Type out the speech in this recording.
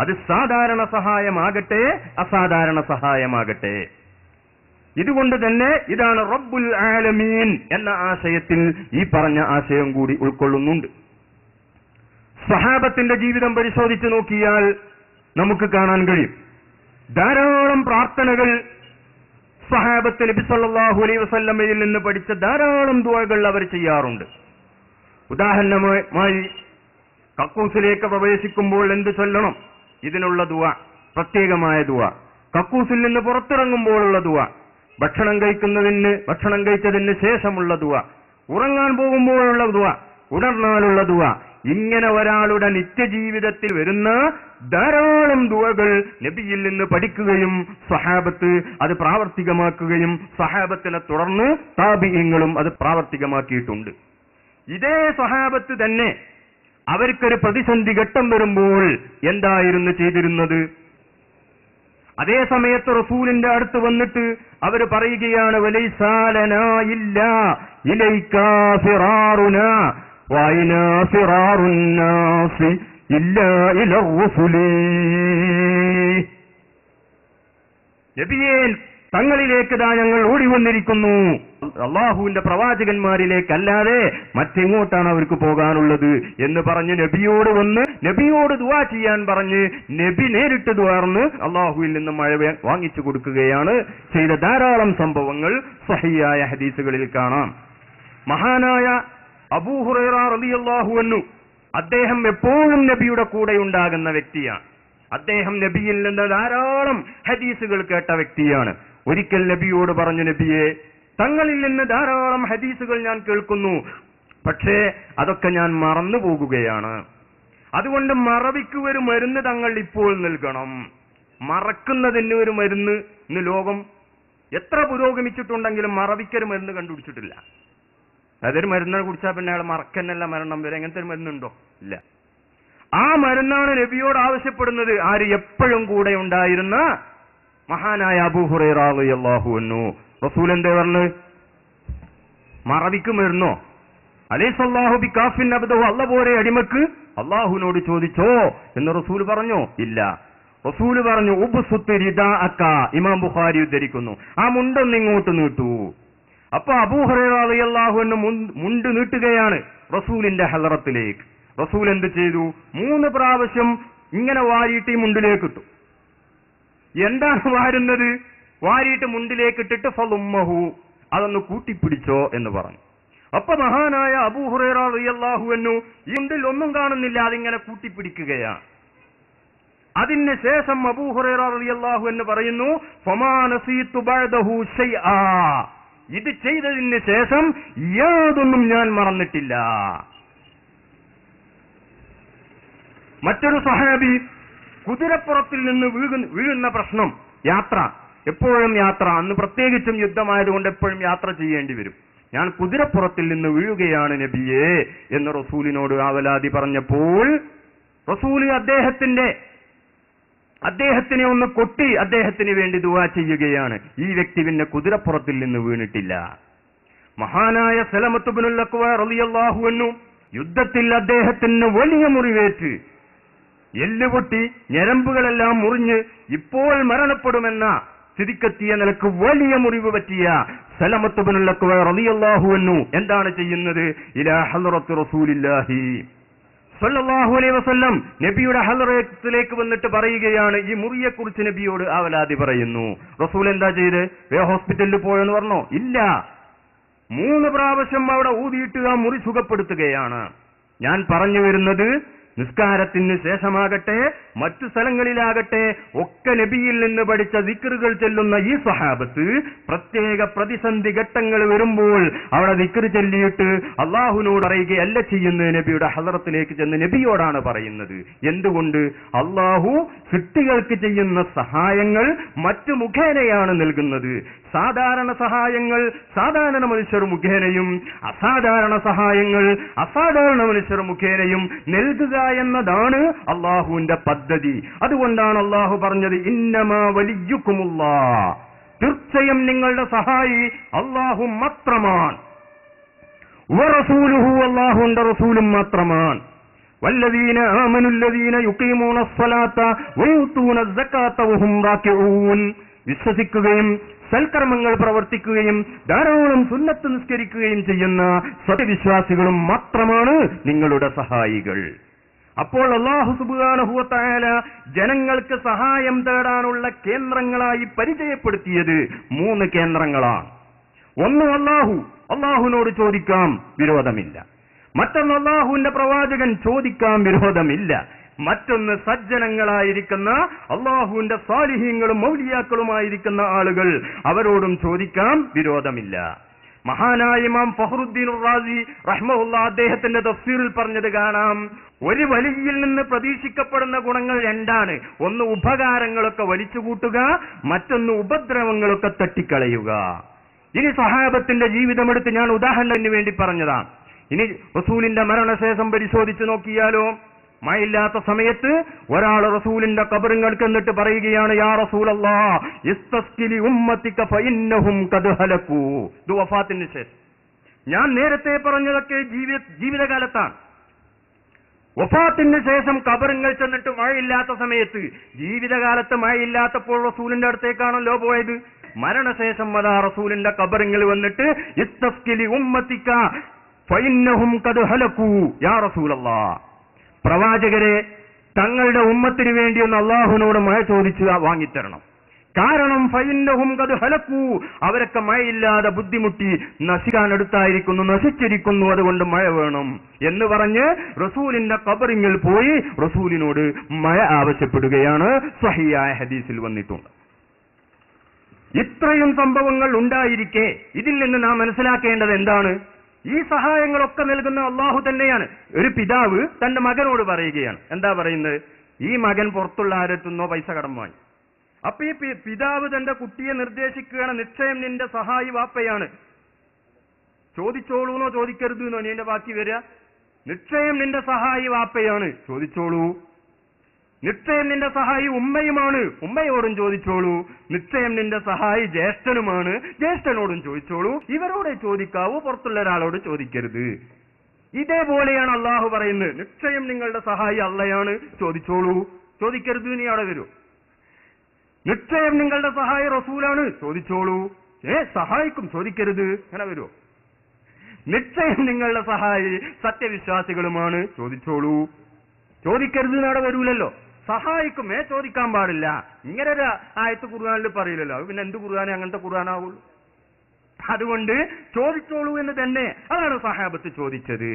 അത് സാധാരണ സഹായമാകട്ടെ അസാധാരണ സഹായമാകട്ടെ. ഇതുകൊണ്ട് തന്നെ ഇതാണ് റബ്ബുൽ ആലമീൻ എന്ന ആശയത്തിൽ ഈ പറഞ്ഞ ആശയം കൂടി ഉൾക്കൊള്ളുന്നുണ്ട്. സ്വഹാബത്തിന്റെ ജീവിതം പരിശോധിച്ചു നോക്കിയാൽ നമുക്ക് കാണാൻ കഴിയും, ധാരാളം പ്രാർത്ഥനകൾ സ്വഹാബത്ത് നബി സല്ലല്ലാഹു അലൈഹി വസല്ലമയിൽ നിന്ന് പഠിച്ച ധാരാളം ദുആകൾ അവർ ചെയ്യാറുണ്ട്. ഉദാഹരണമായി കക്കൂസിലേക്ക് പ്രവേശിക്കുമ്പോൾ എന്ത് ചൊല്ലണം, ഇതിനുള്ള ദുആ, പ്രത്യേകമായ ദുആ. കക്കൂസിൽ നിന്ന് പുറത്തിറങ്ങുമ്പോഴുള്ള ദുആ, ഭക്ഷണം കഴിച്ചതിന് ശേഷമുള്ള ദുആ, ഉറങ്ങാൻ പോകുമ്പോഴുള്ള ദുആ, ഉണർന്നാലുള്ള ദുആ. ഇങ്ങനെ ഒരാളുടെ നിത്യജീവിതത്തിൽ വരുന്ന ധാരാളം ദുആകൾ നബിയിൽ നിന്ന് പഠിക്കുകയും സ്വഹാബത്ത് അത് പ്രാവർത്തികമാക്കുകയും സ്വഹാബത്തിനെ തുടർന്ന് താബിഈങ്ങളും അത് പ്രാവർത്തികമാക്കിയിട്ടുണ്ട്. ഇതേ സ്വഹാബത്ത് തന്നെ അവർക്കൊരു പ്രതിസന്ധി ഘട്ടം വരുമ്പോൾ എന്തായിരുന്നു ചെയ്തിരുന്നത്? അതേ സമയത്ത് റസൂലിന്റെ അടുത്ത് വന്നിട്ട് അവർ പറയുകയാണ്, വലൈസാലനാ ഇല്ലാ ഇലൈകാ ഫിറാറുനാ വൈനാ ഫിറാറുന്നാസി ഇല്ലാ ഇലാ റസൂലി. നബിയേ, തങ്ങളിലേക്ക് ദാ ഞങ്ങൾ ഓടി വന്നിരിക്കുന്നു, അള്ളാഹുവിന്റെ പ്രവാചകന്മാരിലേക്കല്ലാതെ മറ്റെങ്ങോട്ടാണ് അവർക്ക് പോകാനുള്ളത് എന്ന് പറഞ്ഞ് നബിയോട് വന്ന് നബിയോട് ദുആ ചെയ്യാൻ പറഞ്ഞ് നബി നേരിട്ട് ദുആർന്ന് അള്ളാഹുവിൽ നിന്ന് മഴ വാങ്ങിച്ചു കൊടുക്കുകയാണ് ചെയ്ത ധാരാളം സംഭവങ്ങൾ സ്വഹീഹായ ഹദീസുകളിൽ കാണാം. മഹാനായ അബൂ ഹുറൈറ റളിയല്ലാഹു അൻഹു, അദ്ദേഹം എപ്പോഴും നബിയുടെ കൂടെ ഉണ്ടാകുന്ന വ്യക്തിയാണ്. അദ്ദേഹം നബിയിൽ നിന്ന് ധാരാളം ഹദീസുകൾ കേട്ട വ്യക്തിയാണ്. ഒരിക്കൽ നബിയോട് പറഞ്ഞു, നബിയെ, തങ്ങളിൽ നിന്ന് ധാരാളം ഹദീസുകൾ ഞാൻ കേൾക്കുന്നു, പക്ഷേ അതൊക്കെ ഞാൻ മറന്നു പോകുകയാണ്. അതുകൊണ്ട് മറവിക്ക് ഒരു മരുന്ന് തങ്ങൾ ഇപ്പോൾ നൽകണം. മറക്കുന്നതിന് ഒരു മരുന്ന് ഇന്ന് ലോകം എത്ര പുരോഗമിച്ചിട്ടുണ്ടെങ്കിലും മറവിക്കൊരു മരുന്ന് കണ്ടുപിടിച്ചിട്ടില്ല. അതൊരു മരുന്നിനെ കുടിച്ചാൽ പിന്നെ അയാൾ മറക്കന്നല്ല മരണം വരെ. അങ്ങനത്തെ ഒരു മരുന്നുണ്ടോ? ഇല്ല. ആ മരുന്നാണ് നബിയോട് ആവശ്യപ്പെടുന്നത്. ആര്? എപ്പോഴും കൂടെ ഉണ്ടായിരുന്ന മഹാനായ അബൂ ഹുറൈറ റളിയല്ലാഹു അൻഹു. റസൂൽ എന്തേ പറഞ്ഞു? മറവിക്ക് മരുന്നോ? അലൈസല്ലാഹു ബികാഫിൻ അബ്ദഹു, അല്ലാഹു പോലെ അടിമക്ക് അല്ലാഹുവിനോട് ചോദിച്ചോ എന്ന് റസൂൽ പറഞ്ഞോ? ഇല്ല. റസൂൽ പറഞ്ഞു, ഉബ്സുത്ത് റിദാഅക. ഇമാം ബുഖാരി ഉദ്ധരിക്കുന്നു. ആ മുണ്ടൊന്ന് ഇങ്ങോട്ട് നീട്ടൂ. അപ്പൊ അബൂ ഹുറൈറ റളിയല്ലാഹു അൻഹു മുണ്ട് നീട്ടുകയാണ് റസൂലിന്റെ ഹളറത്തിലേക്ക്. റസൂൽ എന്ത് ചെയ്തു? 3 പ്രാവശ്യം ഇങ്ങനെ വാരിയിട്ട് ഈ മുണ്ടിലേക്ക് ഇട്ടു. എന്താണ് വാരുന്നത്? വാരിയിട്ട് മുണ്ടിലേക്ക് ഇട്ടിട്ട് ഫളുമ്മഹു, അതൊന്ന് കൂട്ടിപ്പിടിച്ചോ എന്ന് പറഞ്ഞു. അപ്പൊ മഹാനായ അബൂ ഹുറൈറ റളിയല്ലാഹു അൻഹു ഈ മുണ്ടിൽ ഒന്നും കാണുന്നില്ല, അതിങ്ങനെ കൂട്ടിപ്പിടിക്കുകയാണ്. അതിന് ശേഷം അബൂ ഹുറൈറ റളിയല്ലാഹു അൻഹു പറയുന്നു, ഫമാ നസീതു ബഅദഹു ശൈആ, ഇത് ചെയ്തതിന് ശേഷം യാതൊന്നും ഞാൻ മറന്നിട്ടില്ല. മറ്റൊരു സഹാബി കുതിരപ്പുറത്തിൽ നിന്ന് വീഴുന്ന പ്രശ്നം, യാത്ര, എപ്പോഴും യാത്ര, അന്ന് പ്രത്യേകിച്ചും യുദ്ധമായതുകൊണ്ട് എപ്പോഴും യാത്ര ചെയ്യേണ്ടി വരും. ഞാൻ കുതിരപ്പുറത്തിൽ നിന്ന് വീഴുകയാണ് നബിയേ എന്ന് റസൂലിനോട് ആവലാതി പറഞ്ഞപ്പോൾ റസൂൽ അദ്ദേഹത്തിനെ ഒന്ന് കൊട്ടി അദ്ദേഹത്തിന് വേണ്ടി ദുആ ചെയ്യുകയാണ്. ഈ വ്യക്തി പിന്നെ കുതിരപ്പുറത്തിൽ നിന്ന് വീണിട്ടില്ല. മഹാനായ സലമത്ത് ഇബ്നുൽ അക്വ റളിയല്ലാഹു അൻഹു യുദ്ധത്തിൽ അദ്ദേഹത്തിന് വലിയ മുറിവേറ്റ്, എല്ലുപൊട്ടി ഞരമ്പുകളെല്ലാം മുറിഞ്ഞ് ഇപ്പോൾ മരണപ്പെടുമെന്ന സ്ഥിതിക്കെത്തിയ നിലക്ക് വലിയ മുറിവ് പറ്റിയ സലമത്ത് ഇബ്നുൽ അക്വ റളിയല്ലാഹു അൻഹു എന്താണ് ചെയ്യുന്നത്? ഇലാ ഹളറത്തി റസൂലില്ലാഹി സല്ലല്ലാഹു അലൈഹി വസല്ലം, നബിയുടെ ഹളറത്തിലേക്ക് വന്നിട്ട് പറയുകയാണ്. ഈ മുറിയെക്കുറിച്ച് നബിയോട് ആവലാതി പറയുന്നു. റസൂൽ എന്താ ചെയ്ത്? ഹോസ്പിറ്റലിൽ പോയെന്ന് പറഞ്ഞോ? ഇല്ല. 3 പ്രാവശ്യം അവിടെ ഊതിയിട്ട് ആ മുറി സുഖപ്പെടുത്തുകയാണ്. ഞാൻ പറഞ്ഞു വരുന്നത്, നിസ്കാരത്തിന് ശേഷമാകട്ടെ മറ്റു സ്ഥലങ്ങളിലാകട്ടെ ഒക്കെ നബിയിൽ നിന്ന് പഠിച്ച ദിക്റുകൾ ചൊല്ലുന്ന ഈ സ്വഹാബത്ത് പ്രത്യേക പ്രതിസന്ധി ഘട്ടങ്ങൾ വരുമ്പോൾ അവിടെ ദിക്ർ ചൊല്ലിയിട്ട് അള്ളാഹുവിനോട് പറയുകയല്ല ചെയ്യുന്നത്, നബിയുടെ ഹളറത്തിലേക്ക് ചെന്ന് നബിയോടാണ് പറയുന്നത്. എന്തുകൊണ്ട്? അള്ളാഹു സൃഷ്ടികൾക്ക് ചെയ്യുന്ന സഹായങ്ങൾ മറ്റു മുഖേനയാണ് നൽകുന്നത്. സാധാരണ സഹായങ്ങൾ സാധാരണ മനുഷ്യർ മുഖേനയും അസാധാരണ സഹായങ്ങൾ അസാധാരണ മനുഷ്യർ മുഖേനയും നൽകുക എന്നതാണ് അള്ളാഹുവിന്റെ പദ്ധതി. അതുകൊണ്ടാണ് അള്ളാഹു പറഞ്ഞത്, ഇന്നമാ വലിയുക്കുമുല്ലാഹ്, തീർച്ചയായും നിങ്ങളുടെ സഹായി അള്ളാഹു മാത്രമാണ്, വറസൂലുഹു, അള്ളാഹുവിന്റെ റസൂലും മാത്രമാണ്. വല്ലദീന ആമനുല്ലദീന യുഖീമൂന സ്വലാത്ത വയൂതൂന സകാത്ത വഹും റാകിഊൻ. വിശ്വസിക്കുകയും സൽക്കർമ്മങ്ങൾ പ്രവർത്തിക്കുകയും ധാരാളം സുന്നത്ത് നിസ്കരിക്കുകയും ചെയ്യുന്ന സത്യവിശ്വാസികളും മാത്രമാണ് നിങ്ങളുടെ സഹായികൾ. അപ്പോൾ അല്ലാഹു സുബ്ഹാനഹു വ തആല ജനങ്ങൾക്ക് സഹായം തേടാനുള്ള കേന്ദ്രങ്ങളായി പരിചയപ്പെടുത്തിയത് 3 കേന്ദ്രങ്ങളാണ്. ഒന്ന് അല്ലാഹുവിനോട് ചോദിക്കാം, വിരോധമില്ല. മറ്റൊന്ന് അല്ലാഹുവിന്റെ പ്രവാചകൻ ചോദിക്കാം, വിരോധമില്ല. മറ്റൊന്ന് സജ്ജനങ്ങളായിരിക്കുന്ന അല്ലാഹുവിന്റെ സാലിഹീങ്ങളും മൗലിയാക്കളുമായിരിക്കുന്ന ആളുകൾ, അവരോടും ചോദിക്കാം, വിരോധമില്ല. മഹാനായ ഇമാം ഫഖ്റുദ്ദീൻ റാസി റഹ്മഹുല്ലാഹ് അദ്ദേഹത്തിന്റെ തഫ്സീറിൽ പറഞ്ഞത് കാണാം, ഒരു വലിയിൽ നിന്ന് പ്രതീക്ഷിക്കപ്പെടുന്ന ഗുണങ്ങൾ 2ആണ്. ഒന്ന് ഉപകാരങ്ങളൊക്കെ വലിച്ചുകൂട്ടുക, മറ്റൊന്ന് ഉപദ്രവങ്ങളൊക്കെ തട്ടിക്കളയുക. ഇനി സഹാബത്തിന്റെ ജീവിതമെടുത്ത് ഞാൻ ഉദാഹരണത്തിന് വേണ്ടി പറഞ്ഞതാണ്. ഇനി റസൂലിന്റെ മരണശേഷം പരിശോധിച്ചു നോക്കിയാലോ, മഴയില്ലാത്ത സമയത്ത് ഒരാൾ റസൂലിന്റെ ഖബറിങ്ങൾക്ക് എന്നിട്ട് പറയുകയാണ്, യാ റസൂലല്ലാഹ് ഇസ്തസ്ഖിലി ഉമ്മത്തിക ഫഇന്നഹും ഖദ് ഹലകൂ. ഇത് വഫാത്തിന് ശേഷം. ഞാൻ നേരത്തെ പറഞ്ഞതൊക്കെ ജീവിതകാലത്താണ്. വഫാത്തിന് ശേഷം ഖബറിങ്ങൾ ചെന്നിട്ട് മഴയില്ലാത്ത സമയത്ത്, ജീവിതകാലത്ത് മഴയില്ലാത്തപ്പോൾ റസൂലിന്റെ അടുത്തേക്കാണല്ലോ പോയത്. മരണശേഷം അതാ റസൂലിന്റെ ഖബറിങ്ങൾ വന്നിട്ട് ഇസ്തസ്ഖിലി ഉമ്മത്തിക ഫഇന്നഹും ഖദ് ഹലകൂ യാ റസൂലല്ലാഹ്, പ്രവാചകരെ തങ്ങളുടെ ഉമ്മത്തിന് വേണ്ടി ഒന്ന് അല്ലാഹുവിനോട് മഴ ചോദിച്ചു വാങ്ങിത്തരണം. കാരണം ഫഇന്നഹും ഖദ് ഹലകൂ, അവരൊക്കെ മഴയില്ലാതെ ബുദ്ധിമുട്ടി നശിക്കാനടുത്തായിരിക്കുന്നു, നശിച്ചിരിക്കുന്നു, അതുകൊണ്ട് മഴ വേണം എന്ന് പറഞ്ഞ് റസൂലിന്റെ ഖബറിങ്ങിൽ പോയി റസൂലിനോട് മഴ ആവശ്യപ്പെടുകയാണ്. സ്വഹീഹായ ഹദീസിൽ വന്നിട്ടുണ്ട്. ഇത്രയും സംഭവങ്ങൾ ഉണ്ടായിരിക്കെ ഇതിൽ നിന്ന് നാം മനസ്സിലാക്കേണ്ടത് എന്താണ്? ഈ സഹായങ്ങളൊക്കെ നൽകുന്ന അല്ലാഹു തന്നെയാണ്. ഒരു പിതാവ് തന്റെ മകനോട് പറയുകയാണ്, എന്താ പറയുന്നത്? ഈ മകൻ പുറത്തുള്ള ആരെത്തുന്നോ പൈസ കടം വാങ്ങി. അപ്പൊ ഈ പിതാവ് തന്റെ കുട്ടിയെ നിർദ്ദേശിക്കുകയാണ്, നിശ്ചയം നിന്റെ സഹായി വാപ്പയാണ്, ചോദിച്ചോളൂന്നോ ചോദിക്കരുതെന്നോ നിന്റെ ബാക്കി വരിക. നിശ്ചയം നിന്റെ സഹായി വാപ്പയാണ്, ചോദിച്ചോളൂ. നിശ്ചയം നിന്റെ സഹായി ഉമ്മയുമാണ്, ഉമ്മയോടും ചോദിച്ചോളൂ. നിശ്ചയം നിന്റെ സഹായി ജ്യേഷ്ഠനുമാണ്, ജ്യേഷ്ഠനോടും ചോദിച്ചോളൂ. ഇവരോടെ ചോദിക്കാവൂ, പുറത്തുള്ള ഒരാളോട് ചോദിക്കരുത്. ഇതേപോലെയാണ് അല്ലാഹു പറയുന്നത്, നിശ്ചയം നിങ്ങളുടെ സഹായി അള്ളയാണ്, ചോദിച്ചോളൂ. ചോദിക്കരുത് നീ അവിടെ വരൂ. നിശ്ചയം നിങ്ങളുടെ സഹായി റസൂലാണ്, ചോദിച്ചോളൂ. സഹായിക്കും, ചോദിക്കരുത്, അങ്ങനെ വരുമോ? നിശ്ചയം നിങ്ങളുടെ സഹായി സത്യവിശ്വാസികളുമാണ്, ചോദിച്ചോളൂ. ചോദിക്കരുത് അവിടെ വരൂലല്ലോ. സഹായിക്കും, ചോദിക്കാൻ പാടില്ല. ഇങ്ങനെ ഒരു ആയത്ത് ഖുർആനിൽ പറയില്ലല്ലോ. പിന്നെ എന്ത് ഖുർആൻ അങ്ങനത്തെ ഖുർആനാവുള്ളൂ? അതുകൊണ്ട് ചോദിച്ചോളൂ എന്ന് തന്നെ അതാണ് സഹാബത്ത് ചോദിച്ചത്.